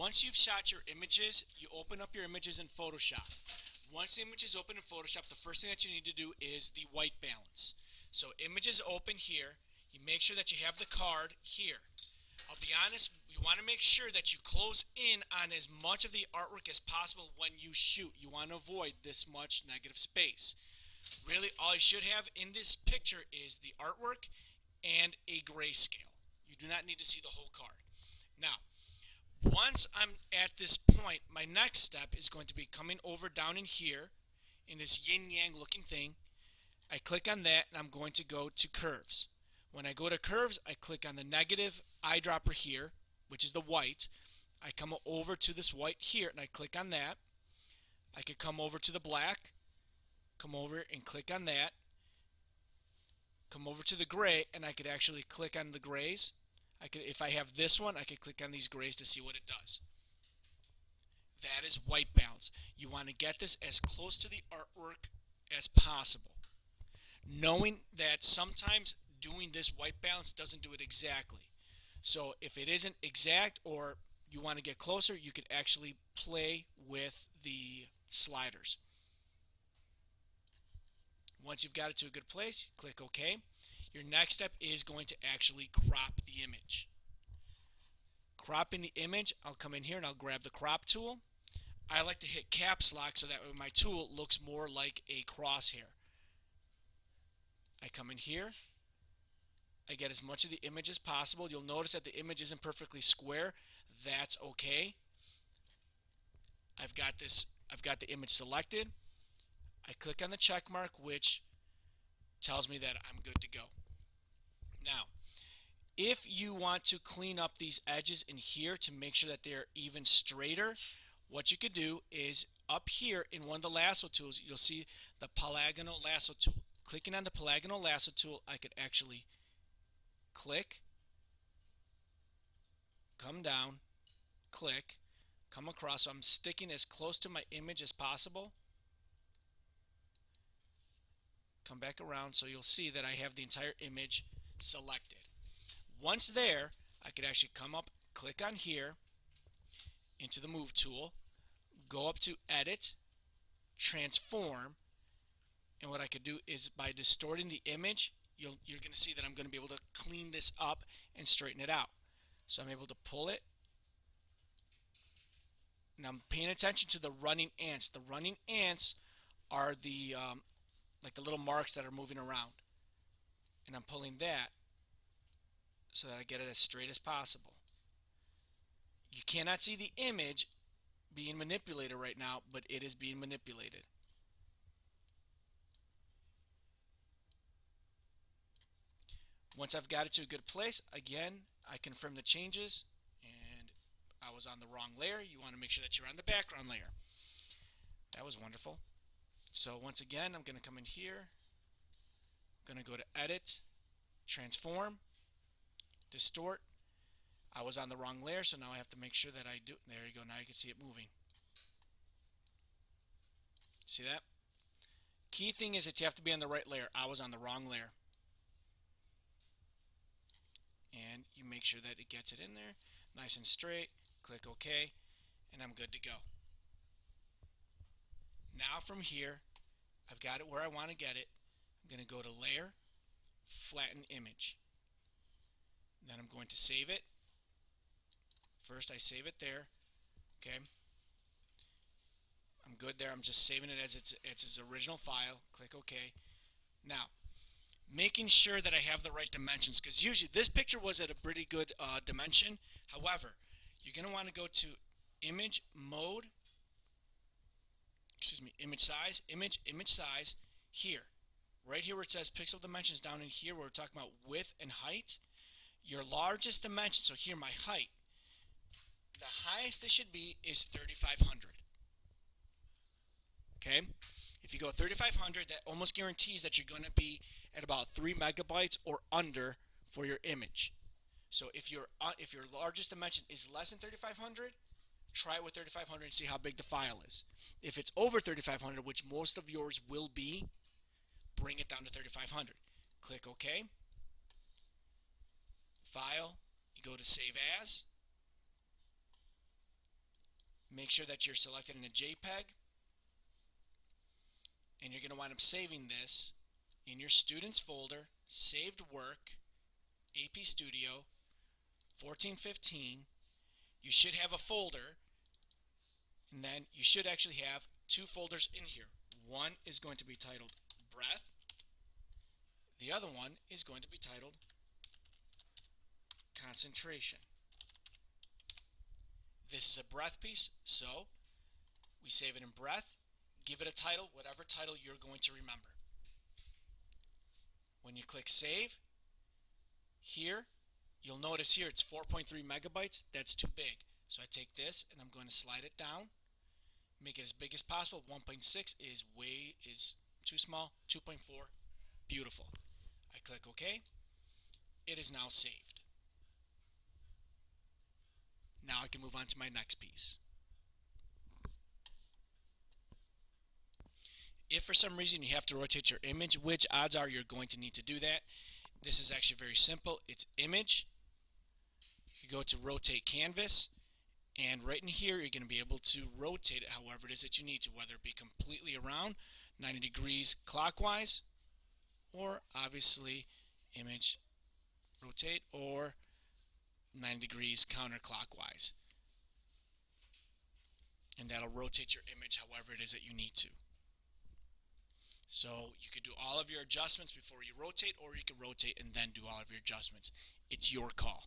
once you've shot your images, you open up your images in Photoshop. Once the image is open in Photoshop, the first thing that you need to do is the white balance. So images open here. You make sure that you have the card here. I'll be honest, you want to make sure that you close in on as much of the artwork as possible when you shoot. You want to avoid this much negative space. Really, all you should have in this picture is the artwork and a grayscale. You do not need to see the whole card. Now, once I'm at this point, my next step is going to be coming over down in here in this yin-yang looking thing. I click on that and I'm going to go to curves. When I go to curves, I click on the negative eyedropper here, which is the white. I come over to this white here and I click on that. I could come over to the black, come over and click on that, come over to the gray, and I could actually click on the grays. If I have this one, I could click on these grays to see what it does. That is white balance. You want to get this as close to the artwork as possible, knowing that sometimes doing this white balance doesn't do it exactly. So if it isn't exact or you want to get closer, you could actually play with the sliders. Once you've got it to a good place, click OK. Your next step is going to actually crop the image. Cropping the image, I'll come in here and I'll grab the crop tool. I like to hit caps lock so that my tool looks more like a crosshair. I come in here. I get as much of the image as possible. You'll notice that the image isn't perfectly square. That's okay. I've got the image selected. I click on the check mark, which tells me that I'm good to go. Now, if you want to clean up these edges in here to make sure that they're even straighter, what you could do is up here in one of the lasso tools, you'll see the polygonal lasso tool. Clicking on the polygonal lasso tool, I could actually click, come down, click, come across. So I'm sticking as close to my image as possible. Come back around so you'll see that I have the entire image selected. Once there, I could actually come up, click on here, into the move tool, go up to edit, transform, and what I could do is by distorting the image, you're going to see that I'm going to be able to clean this up and straighten it out. So I'm able to pull it. Now I'm paying attention to the running ants. The running ants are the like the little marks that are moving around, and I'm pulling that so that I get it as straight as possible. You cannot see the image being manipulated right now, but it is being manipulated. Once I've got it to a good place, again, I confirm the changes, and I was on the wrong layer. You want to make sure that you're on the background layer. That was wonderful. So once again, I'm going to come in here. I'm going to go to edit, transform, distort. I was on the wrong layer, so now I have to make sure that I do. There you go. Now you can see it moving. See that? Key thing is that you have to be on the right layer. I was on the wrong layer. And you make sure that it gets it in there nice and straight. Click OK, and I'm good to go. Now from here, I've got it where I want to get it. I'm going to go to Layer, Flatten Image. Then I'm going to save it. First I save it there. Okay. I'm good there. I'm just saving it as its original file. Click OK. Now, making sure that I have the right dimensions, because usually this picture was at a pretty good dimension. However, you're going to want to go to Image Mode, image size, image size, here. Right here where it says pixel dimensions, down in here where we're talking about width and height, your largest dimension, so here my height, the highest this should be is 3500. Okay? If you go 3500, that almost guarantees that you're going to be at about 3 megabytes or under for your image. So if your largest dimension is less than 3500, try it with 3500 and see how big the file is. If it's over 3500, which most of yours will be, bring it down to 3500. Click OK. File, you go to Save As. make sure that you're selected in a JPEG, and you're going to wind up saving this in your students folder, saved work, AP Studio 1415. You should have a folder, and then you should actually have two folders in here. One is going to be titled Breath. The other one is going to be titled Concentration. This is a breath piece, so we save it in breath, give it a title, whatever title you're going to remember. When you click save, here, you'll notice here it's 4.3 megabytes. That's too big. So I take this and I'm going to slide it down, make it as big as possible. 1.6 is too small. 2.4, beautiful. I click OK. It is now saved. Now I can move on to my next piece. If for some reason you have to rotate your image, which odds are you're going to need to do that, this is actually very simple. It's Image. You can go to Rotate Canvas, and right in here you're going to be able to rotate it however it is that you need to, whether it be completely around 90 degrees clockwise, or obviously Image, Rotate, or 90 degrees counterclockwise. And that'll rotate your image however it is that you need to. So you could do all of your adjustments before you rotate, or you can rotate and then do all of your adjustments. It's your call.